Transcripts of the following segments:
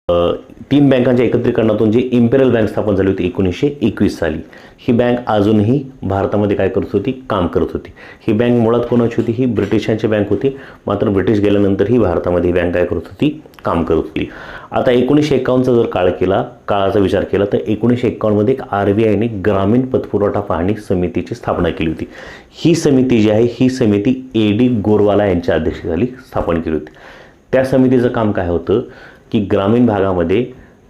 तीन बँकांच्या एकत्रीकरणातून जी imperial bank स्थापन झाली होती 1921 साली, ही बँक अजूनही भारतामध्ये काय करत होती, काम करत होती. ही बँक मुळात कोणाची होती, ही ब्रिटिशांची बँक होती. मात्र ब्रिटिश गेल्यानंतर ही भारतामध्ये ही बँक काय करत होती, काम करत होती. आता 1951चा जर काळाचा विचार केला तर 1951मध्ये RBIने ग्रामीण पतपुरवठा पाहणी समितीची स्थापना केली होती. ही समिती जी आहे, ही समिती AD गोरवाला यांच्या अध्यक्षतेखाली स्थापन केली होती. त्या समितीचं काम काय होतं की ग्रामीण भागामध्ये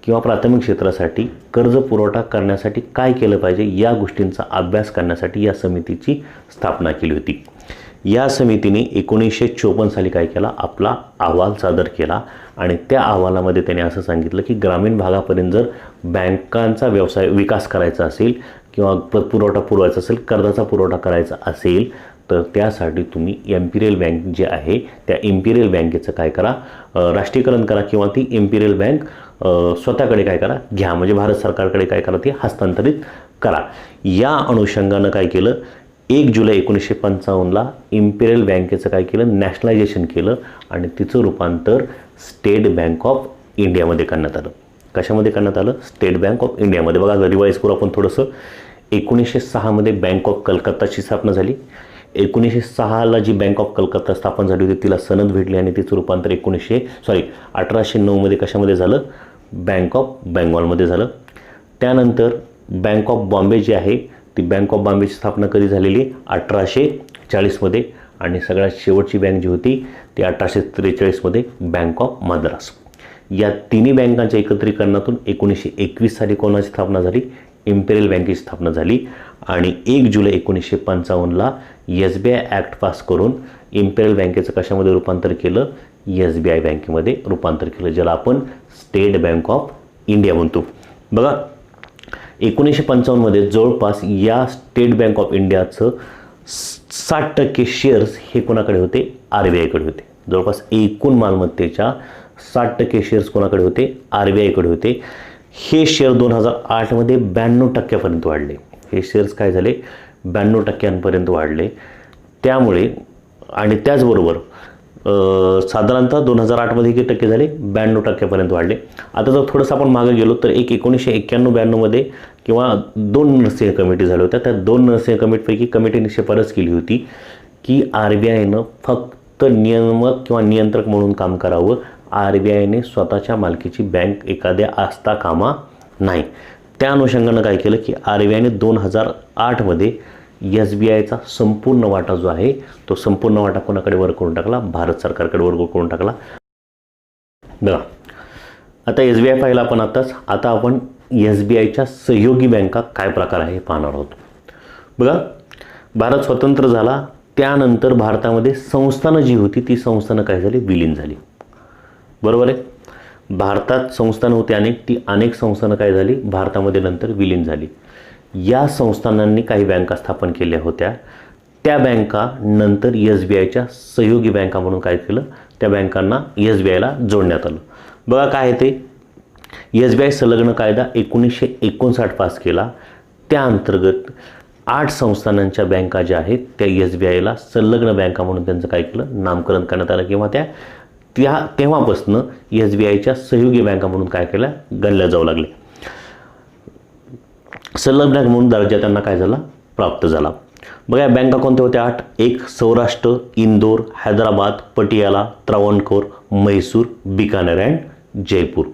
किंवा प्राथमिक क्षेत्रासाठी कर्ज पुरवठा करण्यासाठी काय केलं पाहिजे या गोष्टींचा अभ्यास करण्यासाठी या समितीची स्थापना केली होती. या समितीने 1954 साली काय केला, आपला अहवाल सादर केला आणि त्या अहवालामध्ये त्याने असं सांगितलं की ग्रामीण भागापर्यंत जर बँकांचा व्यवसाय विकास करायचा असेल किंवा पतपुरवठा पुरवायचा असेल, कर्जाचा पुरवठा करायचा असेल तर त्यासाठी तुम्ही इम्पेरियल बँक जे आहे त्या इम्पेरियल बँकेचं काय करा, राष्ट्रीयकरण करा किंवा ती इम्पेरियल बँक स्वतःकडे काय करा, घ्या, म्हणजे भारत सरकारकडे काय करा, ती हस्तांतरित करा. या अनुषंगानं काय केलं, 1 जुलै 1955ला इम्पेरियल बँकेचं काय केलं, नॅशनलायझेशन केलं आणि तिचं रूपांतर स्टेट बँक ऑफ इंडियामध्ये करण्यात आलं. कशामध्ये करण्यात आलं, स्टेट बँक ऑफ इंडियामध्ये. बघा रिवाईज करू आपण थोडंसं. 1906मध्ये बँक ऑफ कलकत्ताची स्थापना झाली. 1906ला जी बँक ऑफ कलकत्ता स्थापन झाली होती तिला सनद भेटली आणि तिचं रूपांतर 1809मध्ये कशामध्ये झालं, बँक ऑफ बेंगॉलमध्ये झालं. त्यानंतर बँक ऑफ बॉम्बे जी आहे ती बँक ऑफ बॉम्बेची स्थापना कधी झालेली, 1840मध्ये. आणि सगळ्यात शेवटची बँक जी होती ती 1843मध्ये बँक ऑफ मद्रास. या तिन्ही बँकांच्या एकत्रीकरणातून 1921 साली कोणाची स्थापना झाली, इम्पेरियल बँकेची स्थापना झाली. आणि 1 जुलै 1955ला SBI ॲक्ट पास करून इम्पेरियल बँकेचं कशामध्ये रूपांतर केलं, SBI बँकेमध्ये रूपांतर केलं, ज्याला आपण स्टेट बँक ऑफ इंडिया म्हणतो. बघा 1955मध्ये जवळपास या स्टेट बँक ऑफ इंडियाचं 60% शेअर्स हे कोणाकडे होते, RBIकडे होते. जवळपास एकूण मालमत्तेच्या 60% शेअर्स कोणाकडे होते, RBIकडे होते. हे शेअर 2008मध्ये 92% वाढले. हे शेअर्स काय झाले, 92% वाढले. त्यामुळे आणि त्याचबरोबर साधारणतः 2008मध्ये किती टक्के झाले, 92% वाढले. आता जर थोडंसं आपण मागे गेलो तर 1991-92मध्ये किंवा 2 नरसिंह कमिटी झाल्या होत्या. त्या 2 नरसिंह कमिटीपैकी कमिटीने शिफारस केली होती की RBIनं फक्त नियामक किंवा नियंत्रक म्हणून काम करावं. RBIने स्वतःच्या मालकीची बँक एखाद्या असता कामा नाही. त्या अनुषंगानं काय केलं की RBIने 2008मध्ये SBIचा संपूर्ण वाटा जो आहे तो संपूर्ण वाटा कोणाकडे वर्ग करून टाकला, भारत सरकारकडे वर्ग करून टाकला. बघा आता SBI पाहिला आपण आताच. आता आपण SBIच्या सहयोगी बँका काय प्रकार आहे हे पाहणार आहोत. बघा भारत स्वतंत्र झाला त्यानंतर भारतामध्ये संस्थानं जी होती ती संस्थानं काय झाली, विलीन झाली. बरोबर आहे. भारतात संस्थानं होती अनेक, ती अनेक संस्थानं काय झाली, भारतामध्ये नंतर विलीन झाली. या संस्थानांनी काही बँका स्थापन केल्या होत्या. त्या बँका नंतर SBIच्या सहयोगी बँका म्हणून काय केलं, त्या बँकांना SBIला जोडण्यात आलं. बघा काय ते SBI संलग्न कायदा 1959 पास केला. त्या अंतर्गत 8 संस्थानांच्या बँका ज्या आहेत त्या SBIला संलग्न बँका म्हणून त्यांचं काय केलं, नामकरण करण्यात आलं किंवा तेव्हापासून SBIच्या सहयोगी बँका म्हणून काय केल्या, गणल्या जाऊ लागले. संलग्न बँक म्हणून दर्जा त्यांना काय झाला, प्राप्त झाला. बघा या बँका कोणत्या होत्या, 8. 1 सौराष्ट्र, इंदोर, हैदराबाद, पटियाला, त्रावणकोर, म्हैसूर, बिकानेर अँड जयपूर.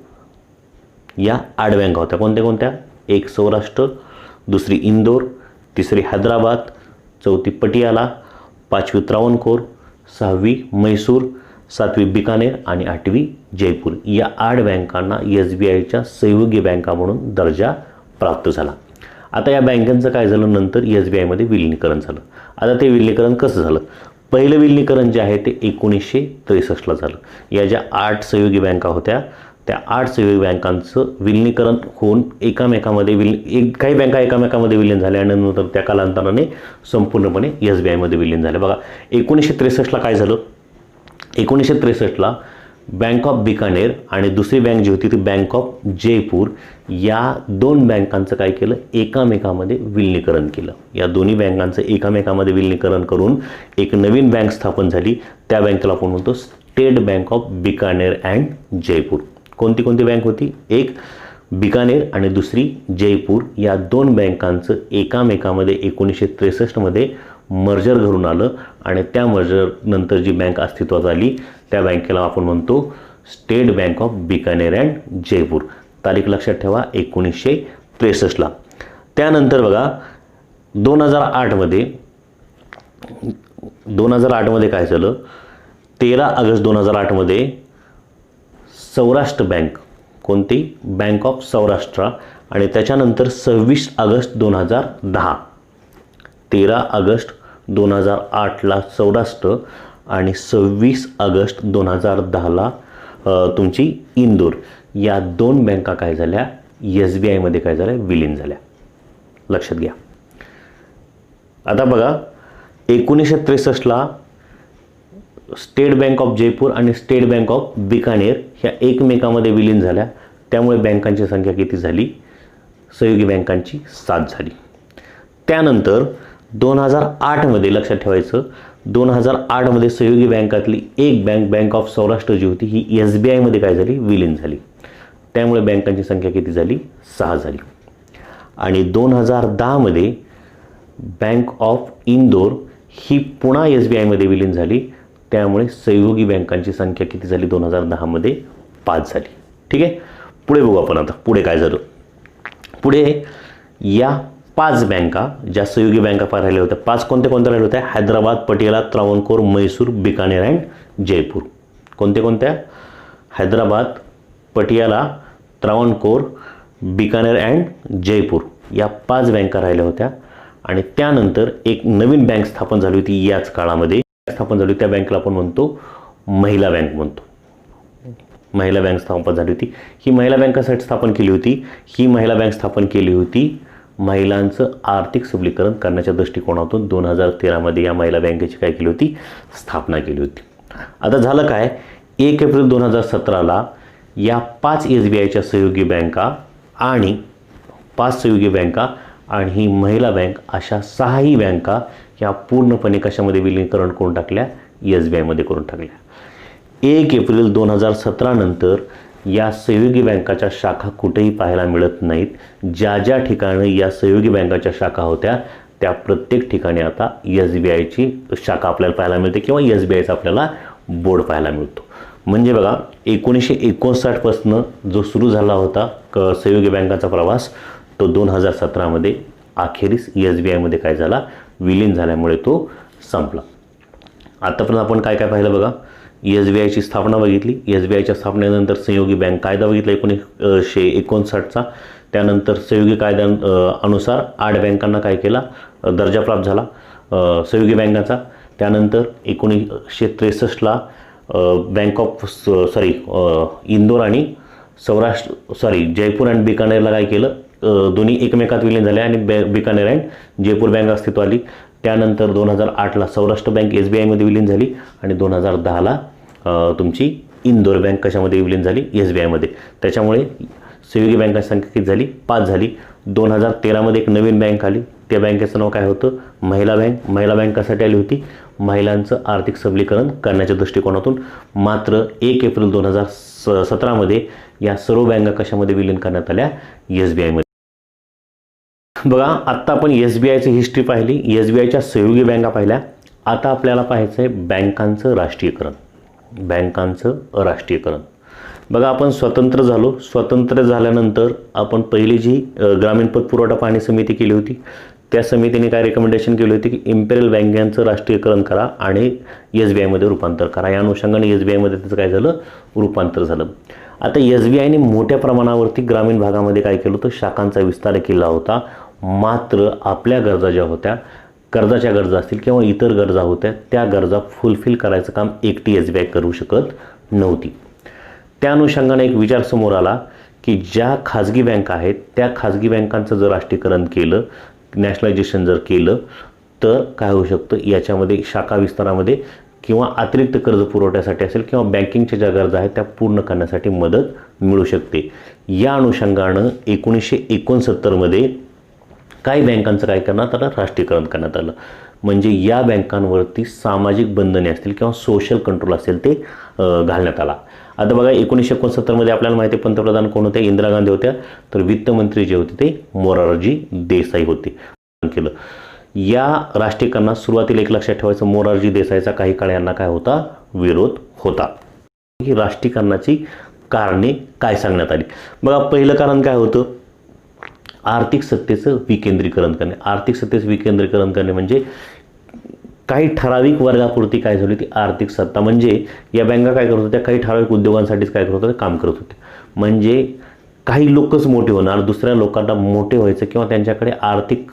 या 8 बँका होत्या. कोणत्या कोणत्या, 1 सौराष्ट्र, 2 इंदोर, 3 हैदराबाद, 4 पटियाला, 5 त्रावणकोर, 6 म्हैसूर, 7 बिकानेर आणि 8 जयपूर. या 8 बँकांना SBIच्या सहयोगी बँका म्हणून दर्जा प्राप्त झाला. आता या बँकांचं काय झालं, नंतर SBIमध्ये विलीनीकरण झालं. आता ते विलीनीकरण कसं झालं, पहिलं विलीनीकरण जे आहे ते 1963ला झालं. या ज्या 8 सहयोगी बँका होत्या त्या 8 सहयोगी बँकांचं विलीनीकरण होऊन काही बँका एकामेकामध्ये विलीन झाल्या आणि नंतर त्या कालांतराने संपूर्णपणे SBIमध्ये विलीन झाल्या. बघा 1963ला काय झालं, 1963ला बँक ऑफ बिकानेर आणि दुसरी बँक जी होती ती बँक ऑफ जयपूर, या 2 बँकांचं काय केलं, एकामेकामध्ये विलीनीकरण केलं. या दोन्ही बँकांचं एकामेकामध्ये विलीनीकरण करून एक नवीन बँक स्थापन झाली. त्या बँकेला आपण म्हणतो state bank of Bikaner and Jaipur. कोणती कोणती बँक होती? एक बिकानेर आणि दुसरी जयपूर, या दोन बँकांचं एकामेकामध्ये 1963 मध्ये मर्जर घडून आलं आणि त्या मर्जर नंतर जी बँक अस्तित्वात आली त्या बँकेला आपण म्हणतो state bank of Bikaner and Jaipur. तारीख लक्षात ठेवा 1963ला. त्यानंतर बघा 2008 मध्ये काय झालं? 13 ऑगस्ट 2008 मध्ये सौराष्ट्र बँक, कोणती? बँक ऑफ सौराष्ट्र, आणि त्याच्यानंतर 26 ऑगस्ट 2010, 13 ऑगस्ट 2008ला सौराष्ट्र आणि 26 ऑगस्ट 2010ला तुमची इंदोर, या दोन बँका काय झाल्या? SBI मध्ये काय झाल्या? विलीन झाल्या. लक्षात घ्या. आता बघा 1963ला स्टेट बँक ऑफ जयपूर आणि स्टेट बँक ऑफ बिकानेर ह्या एकमेकांमध्ये विलीन झाल्या. त्यामुळे बँकांची संख्या किती झाली? सहयोगी बँकांची 7 झाली. त्यानंतर 2008 मध्ये लक्षात ठेवायचं, 2008 मध्ये सहयोगी बँकातली एक बँक, बँक ऑफ सौराष्ट्र जी होती ही SBI मध्ये काय झाली? विलीन झाली. त्यामुळे बँकांची संख्या किती झाली? 6 झाली. आणि 2010 मध्ये बँक ऑफ इंदोर ही पुन्हा SBI मध्ये विलीन झाली. त्यामुळे सहयोगी बँकांची संख्या किती झाली? 2010 मध्ये 5 झाली. ठीक आहे. पुढे बघू आपण आता पुढे काय झालं. पुढे या 5 बँका ज्या सहयोगी बँका राहिल्या होत्या, 5 कोणत्या कोणत्या राहिल्या होत्या? हैदराबाद, पटियाला, त्रावणकोर, म्हैसूर, बिकानेर अँड जयपूर. कोणत्या कोणत्या? हैदराबाद, पटियाला, त्रावणकोर, बिकानेर अँड जयपूर, या 5 बँका राहिल्या होत्या. आणि त्यानंतर एक नवीन बँक स्थापन झाली होती याच काळामध्ये. स्थापन झाली त्या बँकेला आपण म्हणतो महिला बँक म्हणतो. महिला बँक स्थापन झाली होती. ही महिला बँक कशासाठी स्थापन केली होती? ही महिला बँक स्थापन केली होती महिलांचं आर्थिक सबलीकरण करण्याच्या दृष्टिकोनातून. 2013 मध्ये या महिला बँकेची काय केली होती? स्थापना केली होती. आता झालं काय? 1 एप्रिल 2017ला या 5 SBIच्या सहयोगी बँका आणि 5 सहयोगी बँका आणि ही महिला बँक अशा 6ही बँका ह्या पूर्णपणे कशामध्ये विलीनीकरण करून टाकल्या? SBI मध्ये करून टाकल्या. 1 एप्रिल 2017 नंतर या सहयोगी बँकाच्या शाखा कुठेही पाहायला मिळत नाहीत. ज्या ज्या ठिकाणी या सहयोगी बँकाच्या शाखा होत्या त्या प्रत्येक ठिकाणी आता SBIची शाखा आपल्याला पाहायला मिळते किंवा SBIचा आपल्याला बोर्ड पाहायला मिळतो. म्हणजे बघा 1959 पासून जो सुरू झाला होता सहयोगी बँकांचा प्रवास, तो 2017 मध्ये अखेरीस SBI मध्ये काय झाला? विलीन झाल्यामुळे तो संपला. आतापर्यंत आपण काय काय पाहिलं बघा? SBIची स्थापना बघितली. SBIच्या स्थापनेनंतर सहयोगी बँक कायदा बघितला 1959चा. त्यानंतर सहयोगी कायद्या अनुसार 8 बँकांना काय केला? दर्जा प्राप्त झाला सहयोगी बँकांचा. त्यानंतर 1963ला बँक ऑफ इंदोर आणि जयपूर अँड बिकानेरला काय केलं? दोन्ही एकमेकात विलीन झाले आणि बिकानेर अँड जयपूर बँक अस्तित्वात आली. त्यानंतर 2008ला सौराष्ट्र बँक SBI मध्ये विलीन झाली आणि 2010ला तुमची इंदोर बँक कशामध्ये विलीन झाली? SBI मध्ये. त्याच्यामुळे सहयोगी बँकांची संख्या किती झाली? 5 झाली. 2013 मध्ये एक नवीन बँक आली. त्या बँकेचं नाव काय होतं? महिला बँक. महिला बँक कशासाठी आली होती? महिलांचं आर्थिक सबलीकरण करण्याच्या दृष्टिकोनातून. मात्र 1 एप्रिल 2017 मध्ये या सर्व बँका कशामध्ये विलीन करण्यात आल्या? SBI मध्ये. बघा आत्ता आपण SBIची हिस्ट्री पाहिली, SBIच्या सहयोगी बँका पाहिल्या. आता आपल्याला पाहायचं आहे बँकांचं राष्ट्रीयकरण. बँकांचं राष्ट्रीयकरण. बघा आपण स्वतंत्र झालो. स्वतंत्र झाल्यानंतर आपण पहिली जी ग्रामीण पतपुरवठा पाहणी समिती केली होती, त्या समितीने काय रेकमेंडेशन केली होती की इम्पेरियल बँकांचं राष्ट्रीयकरण करा आणि SBI मध्ये रूपांतर करा. या अनुषंगाने SBI मध्ये त्याचं काय झालं? रूपांतर झालं. आता SBIने मोठ्या प्रमाणावरती ग्रामीण भागामध्ये काय केलं होतं? शाखांचा विस्तार केला होता. मात्र आपल्या गरजा ज्या होत्या, कर्जाच्या गरजा असतील किंवा इतर गरजा होत्या, त्या गरजा फुलफिल करायचं काम एकटी SBI करू शकत नव्हती. त्या अनुषंगाने एक विचार समोर आला की ज्या खाजगी बँका आहेत त्या खाजगी बँकांचं जर राष्ट्रीयकरण केलं, नॅशनलायझेशन जर केलं, तर काय होऊ शकतं? याच्यामध्ये शाखा विस्तारामध्ये किंवा अतिरिक्त कर्ज पुरवठ्यासाठी असेल किंवा बँकिंगच्या ज्या गरजा आहेत त्या पूर्ण करण्यासाठी मदत मिळू शकते. या अनुषंगानं 1969 मध्ये काही बँकांचं काय करण्यात आलं? राष्ट्रीयकरण करण्यात आलं. म्हणजे या बँकांवरती सामाजिक बंधने असतील किंवा सोशल कंट्रोल असेल ते घालण्यात आला. आता बघा 1969 मध्ये आपल्याला माहिती आहे पंतप्रधान कोण होते, इंदिरा गांधी होत्या. तर वित्तमंत्री जे होते ते मोरारजी देसाई होते. केलं या राष्ट्रीयकरणात सुरुवातीला एक लक्षात ठेवायचं, मोरारजी देसाईचा काही काळ यांना काय होता, विरोध होता. ही राष्ट्रीयकरणाची कारणे काय सांगण्यात आली. बघा पहिलं कारण काय होतं, आर्थिक सत्तेचं विकेंद्रीकरण करणे. आर्थिक सत्तेचं विकेंद्रीकरण करणे म्हणजे काही ठराविक वर्गापुरती काय झाली ती आर्थिक सत्ता, म्हणजे या बँका काय करत होत्या, काही ठराविक उद्योगांसाठीच काय करत होत्या, काम करत होते. म्हणजे काही लोकच मोठे होणार, दुसऱ्या लोकांना मोठे व्हायचं किंवा त्यांच्याकडे आर्थिक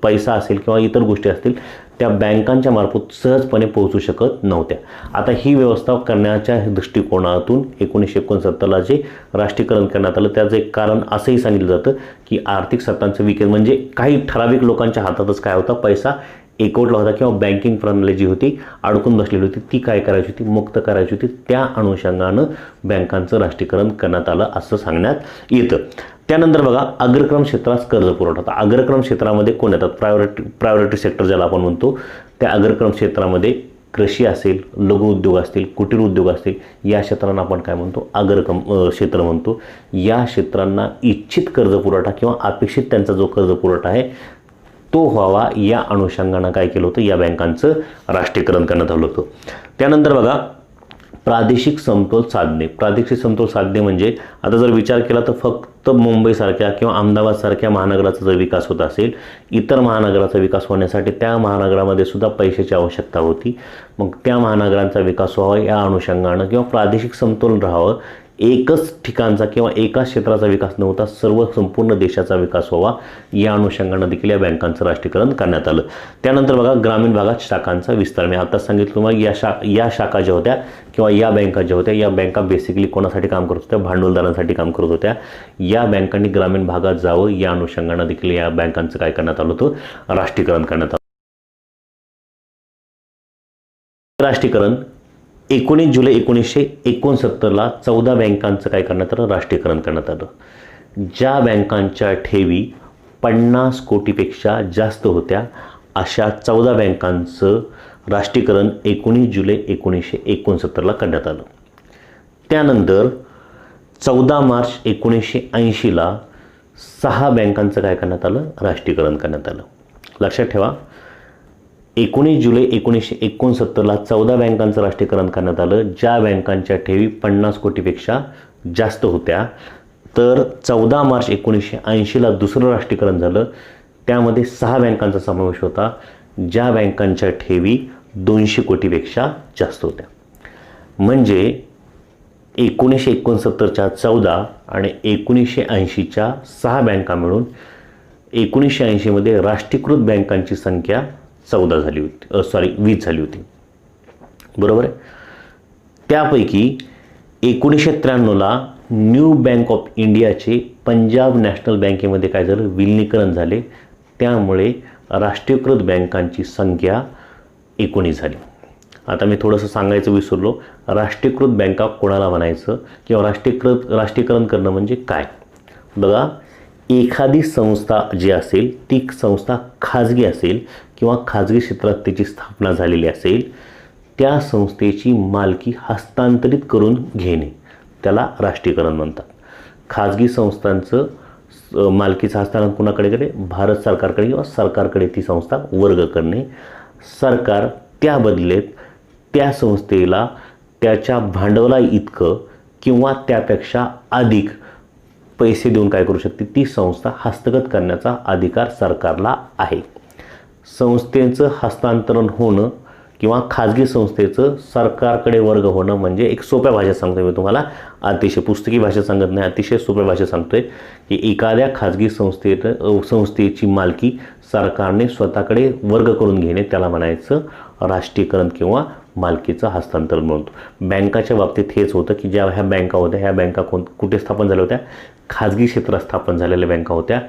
पैसा असेल किंवा इतर गोष्टी असतील त्या बँकांच्या मार्फत सहजपणे पोहोचू शकत नव्हत्या. आता ही व्यवस्था करण्याच्या दृष्टिकोनातून 1969ला जे राष्ट्रीयकरण करण्यात आलं त्याचं एक कारण असंही सांगितलं जातं की आर्थिक सत्तांचं विकेंद्र म्हणजे काही ठराविक लोकांच्या हातातच काय होता, पैसा एकवटला होता किंवा बँकिंग प्रणाली जी होती अडकून बसलेली होती ती काय करायची होती, मुक्त करायची होती. त्या अनुषंगानं बँकांचं राष्ट्रीयकरण करण्यात आलं असं सांगण्यात येतं. त्यानंतर बघा अग्रक्रम क्षेत्रात कर्ज पुरवठा. आता अग्रक्रम क्षेत्रामध्ये कोण येतात, प्रायोरिटी सेक्टर ज्याला आपण म्हणतो, त्या अग्रक्रम क्षेत्रामध्ये कृषी असेल, लघु उद्योग असतील, कुटीर उद्योग असतील, या क्षेत्रांना आपण काय म्हणतो, अग्रक्रम क्षेत्र म्हणतो. या क्षेत्रांना इच्छित कर्ज पुरवठा किंवा अपेक्षित त्यांचा जो कर्ज पुरवठा आहे तो व्हावा या अनुषंगानं काय केलं होतं, या बँकांचं राष्ट्रीयकरण करण्यात आलं होतं. त्यानंतर बघा प्रादेशिक समतोल साधणे. प्रादेशिक समतोल साधणे म्हणजे आता जर विचार केला तर फक्त मुंबईसारख्या किंवा अहमदाबादसारख्या महानगराचा जर विकास होत असेल, इतर महानगराचा विकास होण्यासाठी त्या महानगरामध्ये सुद्धा पैशाची आवश्यकता होती. मग त्या महानगरांचा विकास व्हावा या अनुषंगानं किंवा प्रादेशिक समतोल राहावं, एकच ठिकाणचा किंवा एकाच क्षेत्राचा विकास नव्हता, सर्व संपूर्ण देशाचा विकास व्हावा या अनुषंगानं देखील या बँकांचं राष्ट्रीयकरण करण्यात आलं. त्यानंतर बघा ग्रामीण भागात शाखांचा विस्तार. मी आता सांगितलं तुम्हाला या शाखा ज्या होत्या किंवा या बँका ज्या होत्या, या बँका बेसिकली कोणासाठी काम करत होत्या, भांडवलदारांसाठी काम करत होत्या. या बँकांनी ग्रामीण भागात जावं या अनुषंगानं देखील या बँकांचं काय करण्यात आलं होतं, राष्ट्रीयकरण करण्यात आलं. राष्ट्रीयकरण 19 जुलै 1969ला 14 बँकांचं काय करण्यात आलं, राष्ट्रीयकरण करण्यात आलं. ज्या बँकांच्या ठेवी 50 कोटीपेक्षा जास्त होत्या अशा 14 बँकांचं राष्ट्रीयकरण 19 जुलै 1969ला करण्यात आलं. त्यानंतर 14 मार्च 1980ला 6 बँकांचं काय करण्यात आलं, राष्ट्रीयकरण करण्यात आलं. लक्षात ठेवा 19 जुलै 1969ला 14 बँकांचं राष्ट्रीयकरण करण्यात आलं ज्या बँकांच्या ठेवी 50 कोटीपेक्षा जास्त होत्या. तर 14 मार्च 1980ला दुसरं राष्ट्रीयकरण झालं, त्यामध्ये 6 बँकांचा समावेश होता ज्या बँकांच्या ठेवी 200 कोटीपेक्षा जास्त होत्या. म्हणजे 1969च्या 14 आणि 1980च्या 6 बँका मिळून 1980मध्ये राष्ट्रीयकृत बँकांची संख्या 14 झाली होती, 20 झाली होती, बरोबर आहे. त्यापैकी 1993ला न्यू बँक ऑफ इंडियाचे पंजाब नॅशनल बँकेमध्ये काय झालं, विलिनीकरण झाले. त्यामुळे राष्ट्रीयकृत बँकांची संख्या 19 झाली. आता मी थोडंसं सांगायचं विसरलो, राष्ट्रीयकृत बँका कोणाला म्हणायचं किंवा राष्ट्रीयकरण करणं म्हणजे काय. बघा एखादी संस्था जी असेल ती संस्था खाजगी असेल किंवा खाजगी क्षेत्रात त्याची स्थापना झालेली असेल, त्या संस्थेची मालकी हस्तांतरित करून घेणे त्याला राष्ट्रीयकरण म्हणतात. खाजगी संस्थांचं मालकीचं हस्तांतरण कुणाकडे करे, भारत सरकारकडे किंवा सरकारकडे ती संस्था वर्ग करणे. सरकार त्या बदलेत त्या संस्थेला त्याच्या भांडवला इतकं किंवा त्यापेक्षा अधिक पैसे देऊन काय करू शकते, ती संस्था हस्तगत करण्याचा अधिकार सरकारला आहे. संस्थेचं हस्तांतरण होणं किंवा खाजगी संस्थेचं सरकारकडे वर्ग होणं म्हणजे एक सोप्या भाषेत सांगतोय मी तुम्हाला, अतिशय पुस्तकी भाषेत सांगत नाही, अतिशय सोप्या भाषेत सांगतोय की एखाद्या खाजगी संस्थेची मालकी सरकारने स्वतःकडे वर्ग करून घेणे त्याला म्हणायचं राष्ट्रीयकरण किंवा मालकीचं हस्तांतरण म्हणतो. बँकाच्या बाबतीत हेच होतं की ज्या ह्या बँका होत्या, ह्या बँका कुठे स्थापन झाल्या होत्या, खाजगी क्षेत्रात स्थापन झालेल्या बँका होत्या,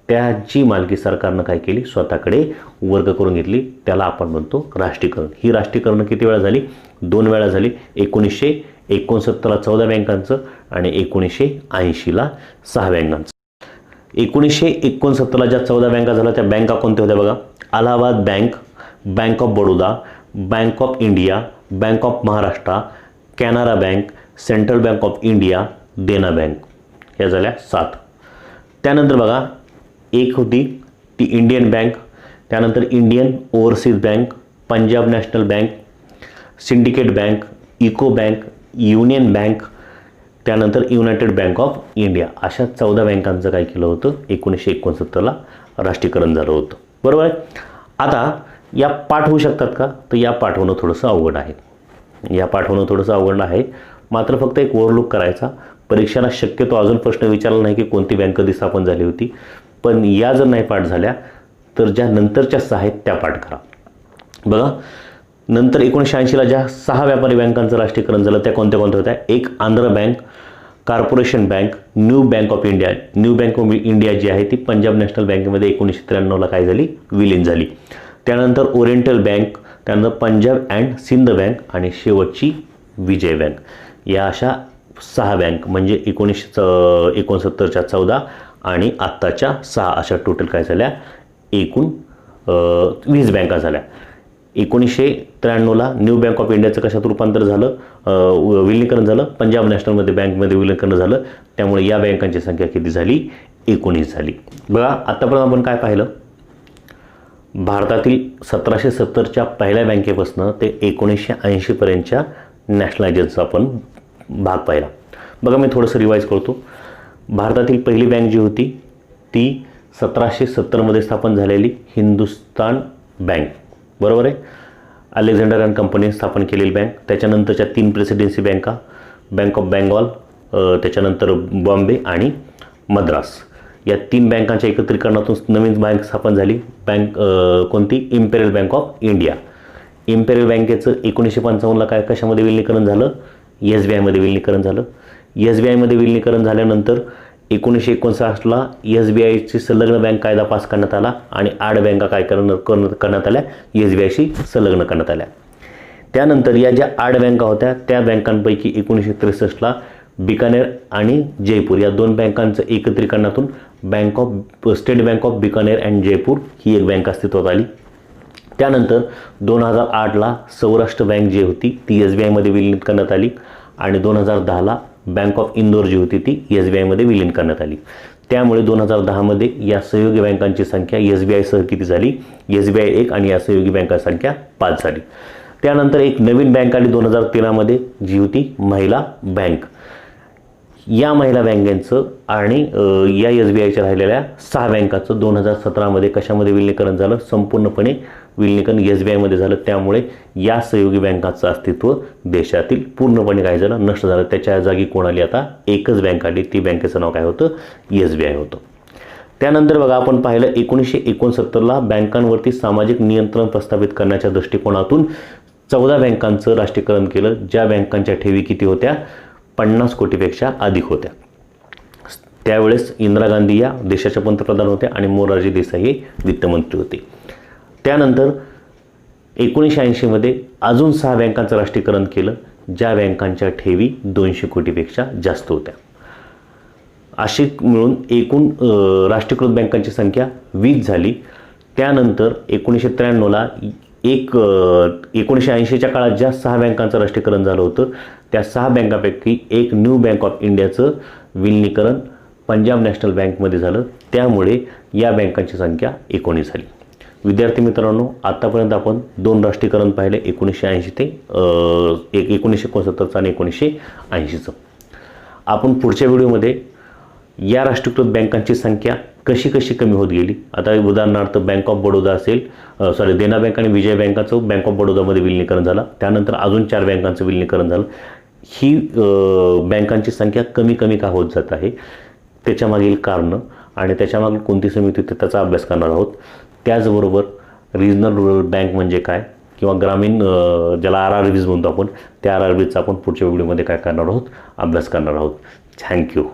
त्याची मालकी सरकारनं काय केली, स्वतःकडे वर्ग करून घेतली, त्याला आपण म्हणतो राष्ट्रीयकरण. ही राष्ट्रीयकरण किती वेळा झाली, 2 वेळा झाली. 1969ला 14 बँकांचं आणि 1980ला 6 बँकांचं. 1969ला ज्या 14 बँका झाल्या त्या बँका कोणत्या होत्या बघा, Allahabad bank, bank of Baroda, bank of India, bank of Maharashtra, Canara bank, central bank of India, Dena bank, या झाल्या 7. त्यानंतर बघा एक होती ती इंडियन बँक, त्यानंतर Indian overseas bank, Punjab national bank, syndicate bank, UCO bank, union bank, त्यानंतर युनायटेड बँक ऑफ इंडिया, अशा 14 बँकांचं काय केलं होतं 1969ला राष्ट्रीयकरण झालं होतं. बरोबर आहे. आता या पाठ होऊ शकतात का, तर या पाठ होणं थोडंसं अवघड आहे. मात्र फक्त एक ओव्हरलुक करायचा. परीक्षेला शक्यतो अजून प्रश्न विचारला नाही की कोणती बँक कधी स्थापन झाली होती, पण या जर नाही पाठ झाल्या तर ज्या नंतरच्या 6 आहेत त्या पाठ करा. बघा नंतर 1980ला ज्या 6 व्यापारी बँकांचं राष्ट्रीयकरण झालं त्या कोणत्या होत्या. एक Andhra bank, corporation bank, new bank of India. New bank of India जी आहे ती पंजाब नॅशनल बँकेमध्ये 1993ला काय झाली, विलीन झाली. त्यानंतर ओरिएंटल बँक, त्यानंतर पंजाब अँड सिंध बँक आणि शेवटची विजय बँक. या अशा 6 बँक म्हणजे 1969च्या 14 आणि आत्ताच्या 6 अशा टोटल काय झाल्या, एकूण 20 बँका झाल्या. 1993ला न्यू बँक ऑफ इंडियाचं कशात रूपांतर झालं, विलीनीकरण झालं, पंजाब नॅशनलमध्ये बँकमध्ये विलीनीकरण झालं. त्यामुळे या बँकांची संख्या किती झाली, 19 झाली. बघा आत्तापर्यंत आपण काय पाहिलं, भारतातील 1770च्या पहिल्या बँकेपासून ते 1980 पर्यंतच्या नॅशनलायझेशनचा आपण भाग पाहिला. बघा मी थोडंसं रिवाईज करतो. भारतातील पहिली बँक जी होती ती 1770मध्ये स्थापन झालेली हिंदुस्तान बँक, बरोबर आहे. अलेक्झांडर अँड कंपनीने स्थापन केलेली बँक. त्याच्यानंतरच्या 3 प्रेसिडेन्सी बँका, बँक ऑफ बेंगॉल, त्याच्यानंतर बॉम्बे आणि मद्रास, या 3 बँकांच्या एकत्रीकरणातून नवीन बँक स्थापन झाली. बँक कोणती, imperial bank of India. Imperial बँकेचं 1955ला काय कशामध्ये विलीनीकरण झालं, SBIमध्ये विलीनीकरण झालं. SBIमध्ये विलीनीकरण झाल्यानंतर 1959ला SBIची संलग्न बँक कायदा पास करण्यात आला आणि 8 बँका काय करण्यात आल्या, SBIशी संलग्न करण्यात आल्या. त्यानंतर या ज्या 8 बँका होत्या त्या बँकांपैकी 1963ला बिकानेर आणि जयपूर या 2 बँकांचं एकत्रीकरणातून state bank of Bikaner and Jaipur ही एक बँक अस्तित्वात आली. त्यानंतर 2008ला सौराष्ट्र बँक जी होती ती SBIमध्ये विलीन करण्यात आली आणि 2010ला बँक ऑफ इंदोर जी होती ती SBIमध्ये विलीन करण्यात आली. त्यामुळे 2010मध्ये या सहयोगी बँकांची संख्या SBI सह किती झाली, SBI 1 आणि या सहयोगी बँकांची संख्या 5 झाली. त्यानंतर एक नवीन बँक आली 2013मध्ये जी होती महिला बँक. या महिला बँकांचं आणि या SBIच्या राहिलेल्या 6 बँकांचं 2017मध्ये कशामध्ये विलीनीकरण झालं, संपूर्णपणे विलीनीकरण SBIमध्ये झालं. त्यामुळे या सहयोगी बँकांचं अस्तित्व देशातील पूर्णपणे काय झालं, नष्ट झालं. त्याच्या जागी कोण आली, आता एकच बँक आली. ती बँकेचं नाव काय होतं, SBI होतं. त्यानंतर बघा आपण पाहिलं 1969ला बँकांवरती सामाजिक नियंत्रण प्रस्थापित करण्याच्या दृष्टिकोनातून 14 बँकांचं राष्ट्रीयकरण केलं. ज्या बँकांच्या ठेवी किती होत्या, 50 कोटीपेक्षा अधिक होत्या. त्यावेळेस इंदिरा गांधी या देशाच्या पंतप्रधान होत्या आणि मोरारजी देसाई हे वित्तमंत्री होते. त्यानंतर 1980मध्ये अजून 6 बँकांचं राष्ट्रीयकरण केलं ज्या बँकांच्या ठेवी 200 कोटीपेक्षा जास्त होत्या. अशी मिळून एकूण राष्ट्रीयकृत बँकांची संख्या 20 झाली. त्यानंतर 1993ला 1980च्या काळात ज्या 6 बँकांचं राष्ट्रीयकरण झालं होतं त्या 6 बँकांपैकी एक न्यू बँक ऑफ इंडियाचं विलीनीकरण पंजाब नॅशनल बँकमध्ये झालं. त्यामुळे या बँकांची संख्या 19 झाली. विद्यार्थी मित्रांनो, आतापर्यंत आपण 2 राष्ट्रीयकरण पाहिले, 1980 ते 1969 आणि 1980चं. आपण पुढच्या व्हिडिओमध्ये या राष्ट्रीयकृत बँकांची संख्या कशी कशी कमी होत गेली. आता उदाहरणार्थ बँक ऑफ बडोदा असेल, देना बँक आणि विजय बँकाचं बँक ऑफ बडोदामध्ये विलीनीकरण झालं. त्यानंतर अजून 4 बँकांचं विलीनीकरण झालं. ही बँकांची संख्या कमी कमी का होत जात आहे, त्याच्यामागील कारणं आणि त्याच्यामागील कोणती समिती होती त्याचा अभ्यास करणार आहोत. त्याचबरोबर रिजनल रुरल बँक म्हणजे काय किंवा ग्रामीण ज्याला RRBs म्हणतो आपण, त्या RRBचा आपण पुढच्या व्हिडिओमध्ये काय करणार आहोत, अभ्यास करणार आहोत. थँक्यू.